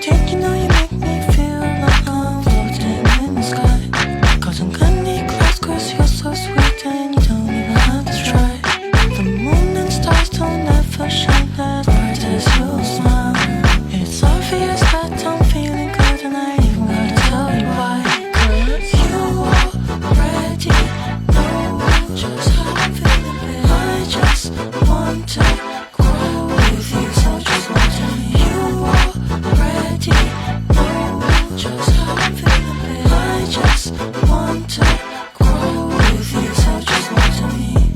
Did you know you make me feel like I'm floating in the sky? Cause I'm gonna close cause you're so sweet and you don't even have to try. The moon and stars don't ever shine as bright as your smile. It's obvious that I'm feeling good and I ain't even gotta tell you why. Cause you already know just how I'm feeling, babe. I just want to grow with you, so just want to meet you. Already know just how I'm feeling, babe. I just want to grow with you, so just want to meet.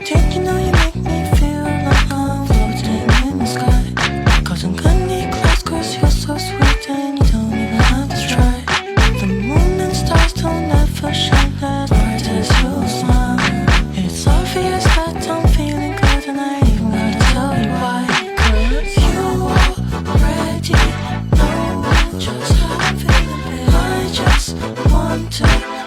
Did you know you make me feel like I'm floating in the sky? Cause I'm gonna close cause you're so sweet and you don't even have to try. The moon and stars don't ever shine as bright as your smile. It's obvious that I'm feeling good and I ain't even gotta tell you why. Cause you already know just how I'm feeling, babe. I just want to